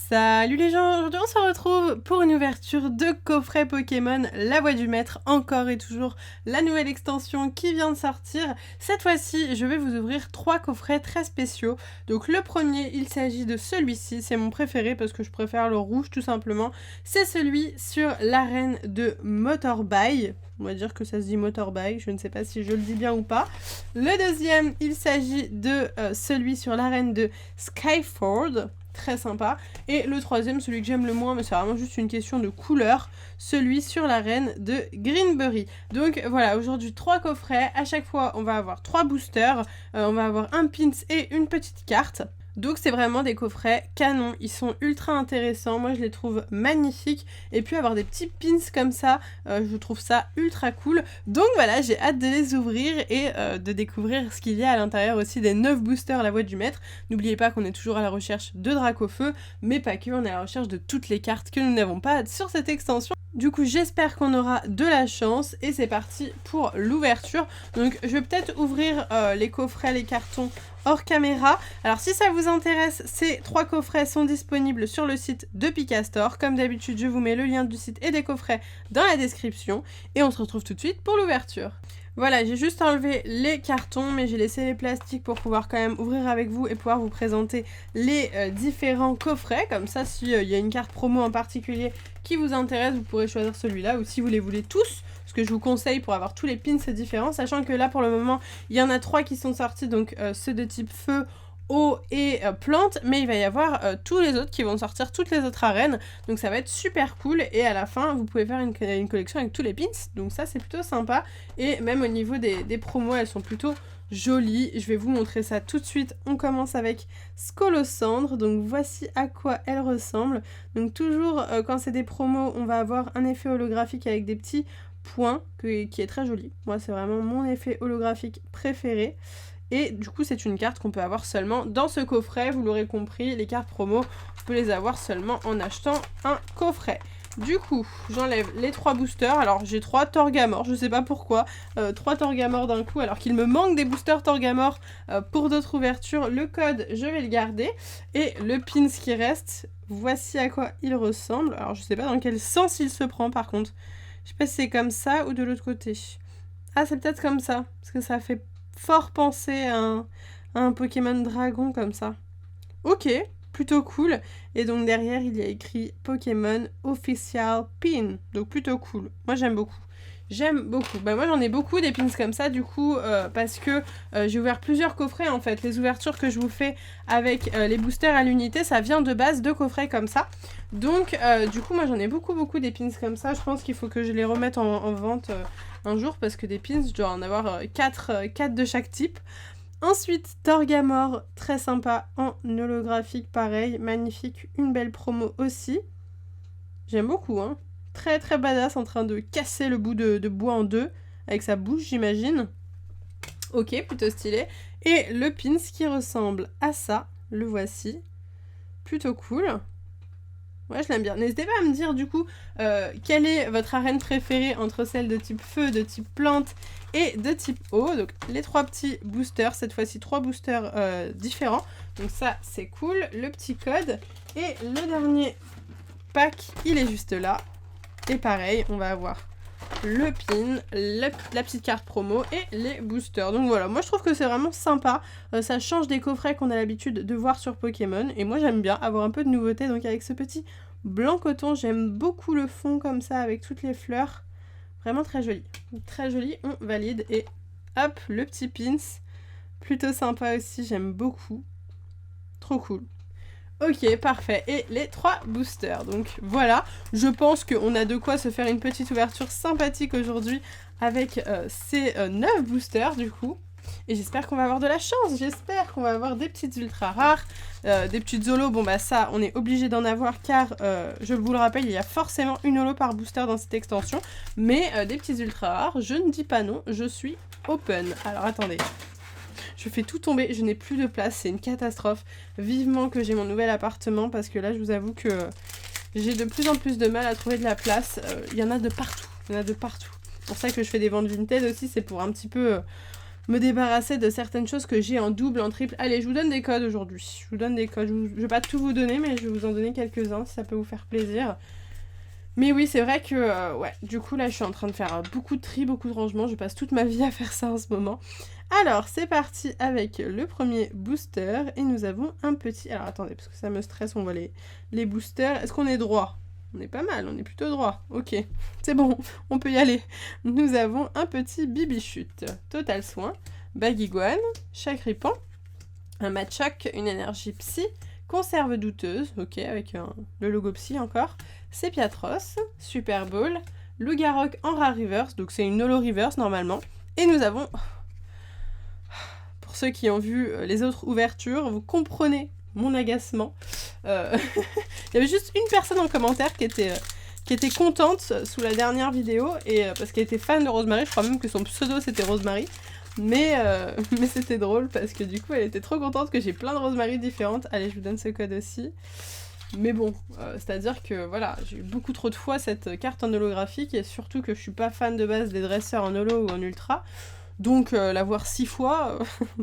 Salut les gens, aujourd'hui on se retrouve pour une ouverture de coffret Pokémon La Voix du Maître, encore et toujours la nouvelle extension qui vient de sortir. Cette fois-ci, je vais vous ouvrir 3 coffrets très spéciaux. Donc le premier, il s'agit de celui-ci, c'est mon préféré parce que je préfère le rouge tout simplement. C'est celui sur l'arène de Motorbay. On va dire que ça se dit Motorbay, je ne sais pas si je le dis bien ou pas. Le deuxième, il s'agit de celui sur l'arène de Skyford. Très sympa. Et le troisième, celui que j'aime le moins, mais c'est vraiment juste une question de couleur, celui sur l'arène de Greenbury. Donc voilà, aujourd'hui 3 coffrets, à chaque fois on va avoir 3 boosters, on va avoir un pins et une petite carte. Donc c'est vraiment des coffrets canons, ils sont ultra intéressants, moi je les trouve magnifiques, et puis avoir des petits pins comme ça, je trouve ça ultra cool. Donc voilà, j'ai hâte de les ouvrir et de découvrir ce qu'il y a à l'intérieur aussi des 9 boosters La Voix du Maître. N'oubliez pas qu'on est toujours à la recherche de Dracofeu, mais pas que, on est à la recherche de toutes les cartes que nous n'avons pas sur cette extension. Du coup, j'espère qu'on aura de la chance et c'est parti pour l'ouverture. Donc, je vais peut-être ouvrir les coffrets, les cartons hors caméra. Alors, si ça vous intéresse, ces 3 coffrets sont disponibles sur le site de Picastore. Comme d'habitude, je vous mets le lien du site et des coffrets dans la description. Et on se retrouve tout de suite pour l'ouverture. Voilà, j'ai juste enlevé les cartons, mais j'ai laissé les plastiques pour pouvoir quand même ouvrir avec vous et pouvoir vous présenter les différents coffrets. Comme ça, s'il y a une carte promo en particulier qui vous intéresse, vous pourrez choisir celui-là, ou si vous les voulez tous, ce que je vous conseille pour avoir tous les pins différents, sachant que là, pour le moment, il y en a 3 qui sont sortis, donc ceux de type feu, eau et plantes, mais il va y avoir tous les autres qui vont sortir, toutes les autres arènes, donc ça va être super cool, et à la fin vous pouvez faire une collection avec tous les pins, donc ça c'est plutôt sympa, et même au niveau des promos, elles sont plutôt jolies. Je vais vous montrer ça tout de suite. On commence avec Scolosandre, donc voici à quoi elle ressemble. Donc toujours quand c'est des promos, on va avoir un effet holographique avec des petits points qui est très joli. Moi c'est vraiment mon effet holographique préféré. Et du coup, c'est une carte qu'on peut avoir seulement dans ce coffret. Vous l'aurez compris, les cartes promo, on peut les avoir seulement en achetant un coffret. Du coup, j'enlève les 3 boosters. Alors, j'ai 3 Torgamor, je sais pas pourquoi. 3 Torgamor d'un coup, alors qu'il me manque des boosters Torgamor pour d'autres ouvertures. Le code, je vais le garder. Et le pins qui reste, voici à quoi il ressemble. Alors, je sais pas dans quel sens il se prend, par contre. Je sais pas si c'est comme ça ou de l'autre côté. Ah, c'est peut-être comme ça, parce que ça fait fort penser à un Pokémon Dragon comme ça. Ok, plutôt cool. Et donc derrière, il y a écrit Pokémon Official Pin. Donc plutôt cool. Moi, j'aime beaucoup. J'aime beaucoup. Bah moi j'en ai beaucoup des pins comme ça du coup parce que j'ai ouvert plusieurs coffrets en fait. Les ouvertures que je vous fais avec les boosters à l'unité, ça vient de base de coffrets comme ça. Donc du coup moi j'en ai beaucoup des pins comme ça. Je pense qu'il faut que je les remette en vente un jour parce que des pins, je dois en avoir 4 de chaque type. Ensuite, Torgamor, très sympa en holographique, pareil, magnifique, une belle promo aussi. J'aime beaucoup, hein. Très badass, en train de casser le bout de bois en deux, avec sa bouche, j'imagine. Ok, plutôt stylé. Et le pins qui ressemble à ça, le voici. Plutôt cool. Ouais, je l'aime bien. N'hésitez pas à me dire, du coup, quelle est votre arène préférée entre celle de type feu, de type plante et de type eau. Donc, les 3 petits boosters, cette fois-ci 3 boosters différents. Donc ça, c'est cool. Le petit code. Et le dernier pack, il est juste là. Et pareil, on va avoir le pin, la petite carte promo et les boosters. Donc voilà, moi je trouve que c'est vraiment sympa. Ça change des coffrets qu'on a l'habitude de voir sur Pokémon. Et moi j'aime bien avoir un peu de nouveauté. Donc avec ce petit blanc coton, j'aime beaucoup le fond comme ça avec toutes les fleurs. Vraiment très joli. Très joli, on valide. Et hop, le petit pins. Plutôt sympa aussi, j'aime beaucoup. Trop cool. Ok, parfait. Et les 3 boosters. Donc voilà, je pense qu'on a de quoi se faire une petite ouverture sympathique aujourd'hui avec ces 9 boosters du coup. Et j'espère qu'on va avoir de la chance. J'espère qu'on va avoir des petites ultra rares, des petites holos. Bon bah ça, on est obligé d'en avoir car, je vous le rappelle, il y a forcément une holo par booster dans cette extension. Mais des petites ultra rares, je ne dis pas non, je suis open. Alors attendez. Je fais tout tomber, je n'ai plus de place, c'est une catastrophe. Vivement que j'ai mon nouvel appartement parce que là, je vous avoue que j'ai de plus en plus de mal à trouver de la place. Il y en a de partout, il y en a de partout. C'est pour ça que je fais des ventes vintage aussi, c'est pour un petit peu me débarrasser de certaines choses que j'ai en double, en triple. Allez, je vous donne des codes aujourd'hui. Je vous donne des codes. Je vais pas tout vous donner, mais je vais vous en donner quelques-uns si ça peut vous faire plaisir. Mais oui, c'est vrai que, ouais, du coup, là, je suis en train de faire beaucoup de tri, beaucoup de rangements. Je passe toute ma vie à faire ça en ce moment. Alors, c'est parti avec le premier booster. Et nous avons un petit... Alors, attendez, parce que ça me stresse, on voit les boosters. Est-ce qu'on est droit? On est pas mal, on est plutôt droit. Ok, c'est bon, on peut y aller. Nous avons un petit Bibichute, Total Soin, Baguiguane, Chakripan, un Machoc, une énergie psy, Conserve douteuse, ok, avec le logo psy encore, Sépiatros, Super Bowl, Lougarok en rare reverse, donc c'est une holo reverse normalement. Et nous avons, pour ceux qui ont vu les autres ouvertures, vous comprenez mon agacement. Il y avait juste une personne en commentaire qui était contente sous la dernière vidéo, et parce qu'elle était fan de Rosemary, je crois même que son pseudo c'était Rosemary, mais c'était drôle parce que du coup elle était trop contente que j'ai plein de Rosemary différentes. Allez, je vous donne ce code aussi. Mais bon, c'est-à-dire que voilà, j'ai eu beaucoup trop de fois cette carte en holographique, et surtout que je suis pas fan de base des dresseurs en holo ou en ultra, donc la voir 6 fois,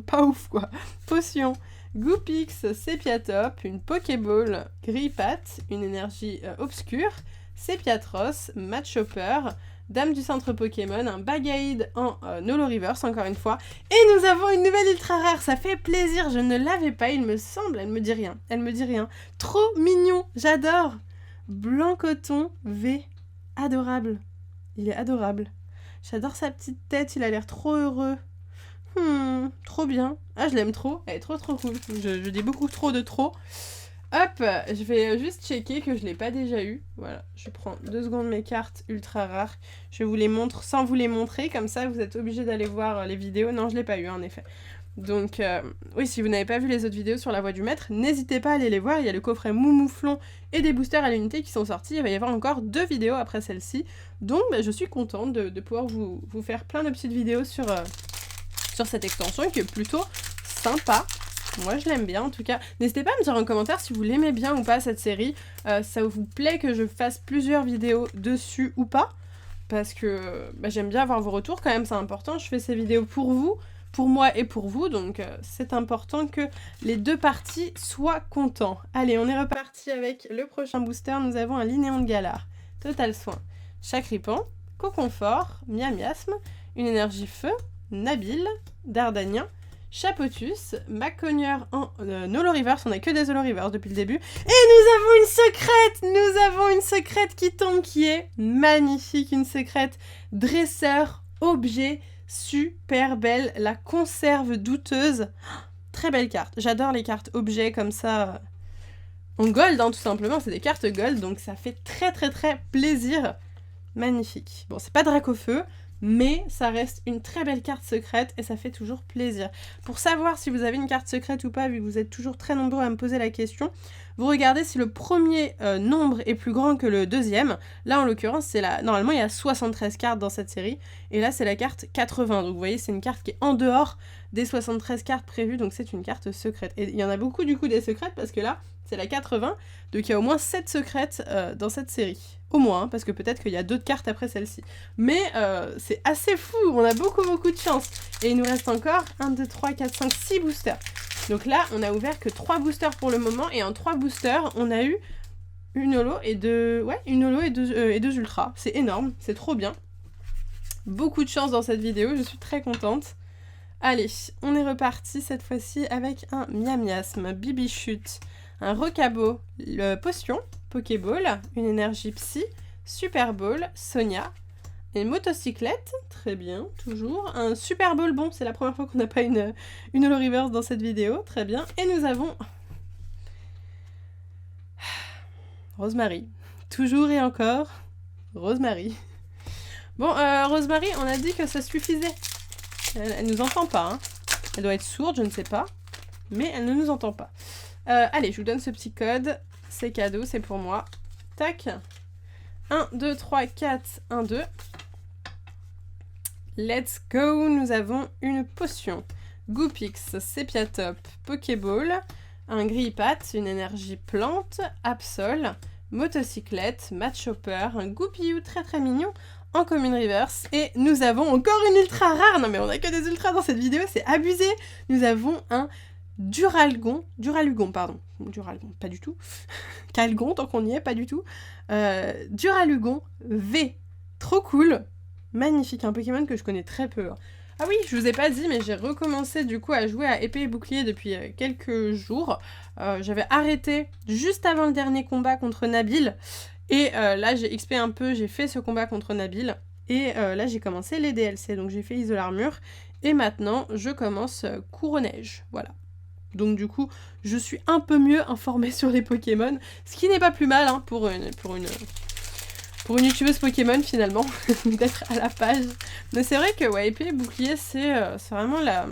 pas ouf quoi. Potion, Goopix, Sépiatop, une Pokéball, Grippat, une énergie obscure, Sépiatros, Matchopper, Dame du centre Pokémon, un Bagaïd en holo reverse encore une fois, et nous avons une nouvelle ultra rare, ça fait plaisir, je ne l'avais pas il me semble, elle me dit rien, trop mignon, j'adore. Blanc coton V, adorable, il est adorable, j'adore sa petite tête, il a l'air trop heureux. Trop bien. Ah, je l'aime trop. Elle est trop cool. Je dis beaucoup trop de trop. Hop, je vais juste checker que je l'ai pas déjà eu. Voilà, je prends 2 secondes mes cartes ultra rares. Je vous les montre sans vous les montrer. Comme ça, vous êtes obligés d'aller voir les vidéos. Non, je l'ai pas eu, en effet. Donc, oui, si vous n'avez pas vu les autres vidéos sur la voie du maître, n'hésitez pas à aller les voir. Il y a le coffret Moumouflon et des boosters à l'unité qui sont sortis. Il va y avoir encore 2 vidéos après celle-ci. Donc, je suis contente de pouvoir vous faire plein de petites vidéos sur cette extension qui est plutôt sympa. Moi je l'aime bien en tout cas. N'hésitez pas à me dire en commentaire si vous l'aimez bien ou pas cette série. Ça vous plaît que je fasse plusieurs vidéos dessus ou pas, parce que j'aime bien avoir vos retours quand même, c'est important. Je fais ces vidéos pour vous, pour moi et pour vous, donc c'est important que les deux parties soient contents. Allez, on est reparti avec le prochain booster. Nous avons un Linéon de Galar, Total Soin, Chakripan, Coconfort, Miamiasme, une énergie feu, Nabil, Dardanien, Chapotus, Macogneur en holo reverse, on a que des holo reverse depuis le début, et nous avons une secrète qui tombe, qui est magnifique, une secrète dresseur, objet, super belle, la conserve douteuse, très belle carte, j'adore les cartes objets comme ça, en gold hein, tout simplement, c'est des cartes gold, donc ça fait très plaisir, magnifique. Bon, c'est pas Dracofeu, mais ça reste une très belle carte secrète et ça fait toujours plaisir. Pour savoir si vous avez une carte secrète ou pas, vu que vous êtes toujours très nombreux à me poser la question, vous regardez si le premier nombre est plus grand que le deuxième. Là en l'occurrence, normalement il y a 73 cartes dans cette série, et là c'est la carte 80, donc vous voyez c'est une carte qui est en dehors des 73 cartes prévues, donc c'est une carte secrète. Et il y en a beaucoup du coup des secrètes, parce que là c'est la 80, donc il y a au moins 7 secrètes dans cette série. Au moins, hein, parce que peut-être qu'il y a d'autres cartes après celle-ci. Mais c'est assez fou, on a beaucoup de chance. Et il nous reste encore 1, 2, 3, 4, 5, 6 boosters. Donc là, on a ouvert que 3 boosters pour le moment, et en 3 boosters, on a eu une holo et deux... Ouais, une holo et deux ultras. C'est énorme, c'est trop bien. Beaucoup de chance dans cette vidéo, je suis très contente. Allez, on est reparti cette fois-ci avec un Miamiasme, Bibichute, un Rocabo, Potion, Pokéball, une énergie psy, Super Bowl, Sonia, une motocyclette, très bien, toujours, un Super Bowl, bon, c'est la première fois qu'on n'a pas une holo reverse dans cette vidéo, très bien, et nous avons Rosemary, toujours et encore, Rosemary. Bon, Rosemary, on a dit que ça suffisait, elle nous entend pas, hein. Elle doit être sourde, je ne sais pas, mais elle ne nous entend pas. Allez, je vous donne ce petit code, c'est cadeau, c'est pour moi. Tac. 1, 2, 3, 4, 1, 2. Let's go, nous avons une potion. Goopix, Sépiatop, Pokéball, un Grippat, une énergie plante, Absol, motocyclette, Matchopper, un Goupillou très mignon, en commune reverse. Et nous avons encore une ultra rare. Non mais on a que des ultras dans cette vidéo, c'est abusé. Nous avons un Duralugon, pardon. Duralugon, pas du tout. Calgon, tant qu'on y est, pas du tout. Duralugon V. Trop cool. Magnifique, un Pokémon que je connais très peu. Ah oui, je vous ai pas dit, mais j'ai recommencé du coup à jouer à épée et bouclier depuis quelques jours. J'avais arrêté juste avant le dernier combat contre Nabil. Et là, j'ai XP un peu, j'ai fait ce combat contre Nabil. Et là, j'ai commencé les DLC. Donc j'ai fait Isolarmure. Et maintenant, je commence Couro-Neige. Voilà. Donc du coup, je suis un peu mieux informée sur les Pokémon. Ce qui n'est pas plus mal hein, pour une youtubeuse Pokémon finalement, d'être à la page. Mais c'est vrai que ouais, épée et bouclier, c'est vraiment la...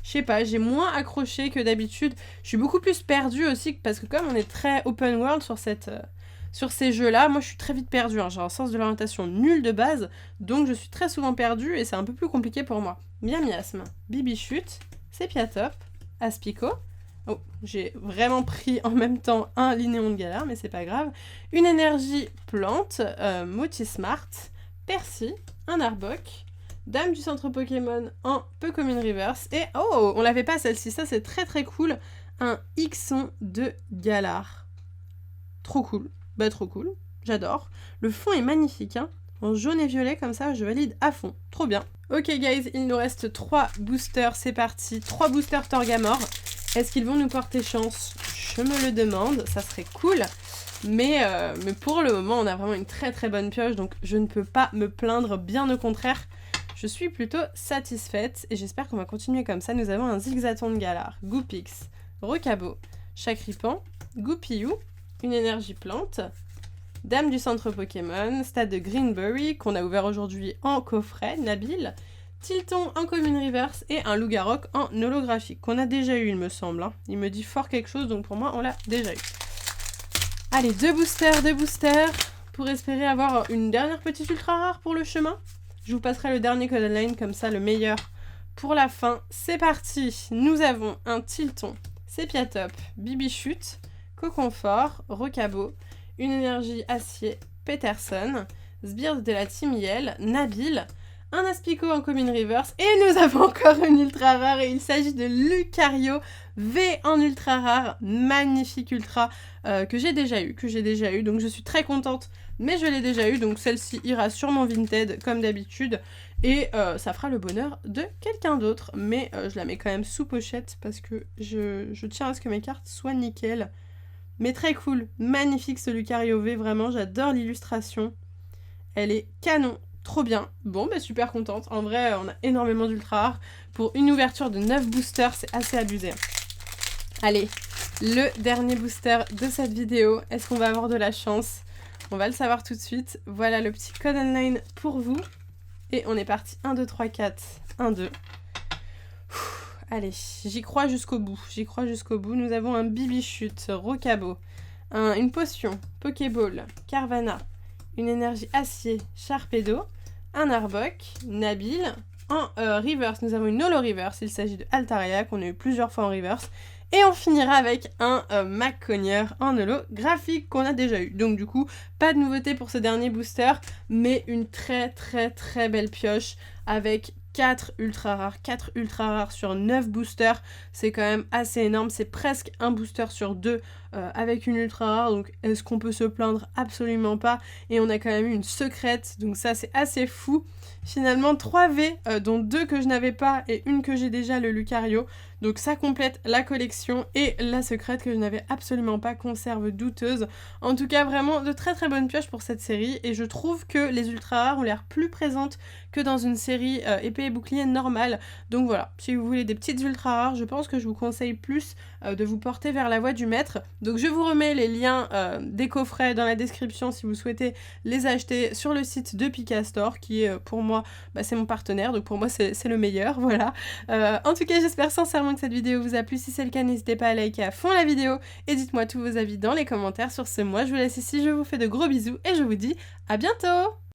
Je sais pas, j'ai moins accroché que d'habitude. Je suis beaucoup plus perdue aussi, parce que comme on est très open world sur ces jeux-là, moi je suis très vite perdue. Hein. J'ai un sens de l'orientation nul de base, donc je suis très souvent perdue et c'est un peu plus compliqué pour moi. Bien miasme, Bibichute, Sepiatop, Aspico. Oh, j'ai vraiment pris en même temps un Linéon de Galar, mais c'est pas grave. Une énergie plante, Motismart, Percy, un Arbok, Dame du centre Pokémon en Commune Reverse, et oh, on l'avait pas celle-ci, ça c'est très très cool, un Ixon de Galar. Trop cool, bah trop cool, j'adore. Le fond est magnifique, hein. En jaune et violet comme ça, je valide à fond. Trop bien. Ok guys, il nous reste 3 boosters, c'est parti. 3 boosters Torgamore. Est-ce qu'ils vont nous porter chance? Je me le demande, ça serait cool. Mais pour le moment, on a vraiment une très très bonne pioche, donc je ne peux pas me plaindre, bien au contraire. Je suis plutôt satisfaite et j'espère qu'on va continuer comme ça. Nous avons un Zigzaton de Galar, Goopix, Rocabo, Chakripan, Goupillou, une énergie plante, Dame du centre Pokémon, stade de Greenberry, qu'on a ouvert aujourd'hui en coffret, Nabil, Tilton en commune reverse et un Lougarok en holographique, qu'on a déjà eu il me semble. Hein. Il me dit fort quelque chose, donc pour moi on l'a déjà eu. Allez, 2 boosters, pour espérer avoir une dernière petite ultra rare pour le chemin. Je vous passerai le dernier code online, comme ça le meilleur pour la fin. C'est parti, nous avons un Tilton, Sepiatop, Bibichute, Coconfort, Rocabo, une énergie acier, Peterson, Sbire de la Team Yell, Nabil, un Aspico en commune reverse, et nous avons encore une ultra rare, et il s'agit de Lucario V en ultra rare, magnifique ultra, que j'ai déjà eu, donc je suis très contente, mais je l'ai déjà eu, donc celle-ci ira sur mon Vinted, comme d'habitude, et ça fera le bonheur de quelqu'un d'autre, mais je la mets quand même sous pochette, parce que je tiens à ce que mes cartes soient nickel. Mais très cool, magnifique ce Lucario V, vraiment, j'adore l'illustration. Elle est canon, trop bien. Bon, bah super contente. En vrai, on a énormément d'ultra rares. Pour une ouverture de 9 boosters, c'est assez abusé. Allez, le dernier booster de cette vidéo. Est-ce qu'on va avoir de la chance? On va le savoir tout de suite. Voilà le petit code online pour vous. Et on est parti. 1, 2, 3, 4. 1, 2. Allez, j'y crois jusqu'au bout. Nous avons un Bibichute, Rocabo, une potion, Pokéball, Carvana, une énergie acier, Sharpedo, un Arbok, Nabil. En reverse, nous avons une holo reverse. Il s'agit de Altaria, qu'on a eu plusieurs fois en reverse. Et on finira avec un Macognier en holo graphique qu'on a déjà eu. Donc du coup, pas de nouveauté pour ce dernier booster, mais une très très très belle pioche avec 4 ultra rares sur 9 boosters, c'est quand même assez énorme, c'est presque un booster sur 2 avec une ultra rare, donc est-ce qu'on peut se plaindre? Absolument pas, et on a quand même eu une secrète, donc ça c'est assez fou. Finalement 3 V, dont 2 que je n'avais pas et une que j'ai déjà, le Lucario, donc ça complète la collection, et la secrète que je n'avais absolument pas, conserve douteuse. En tout cas vraiment de très très bonnes pioches pour cette série, et je trouve que les ultra rares ont l'air plus présentes que dans une série épée et bouclier normale. Donc voilà, si vous voulez des petites ultra rares, je pense que je vous conseille plus de vous porter vers la voie du maître. Donc je vous remets les liens des coffrets dans la description si vous souhaitez les acheter sur le site de Pikastore, qui est pour moi, c'est mon partenaire, donc pour moi c'est le meilleur, voilà. En tout cas, j'espère sincèrement que cette vidéo vous a plu. Si c'est le cas, n'hésitez pas à liker à fond la vidéo et dites-moi tous vos avis dans les commentaires. Sur ce, moi je vous laisse ici, je vous fais de gros bisous et je vous dis à bientôt!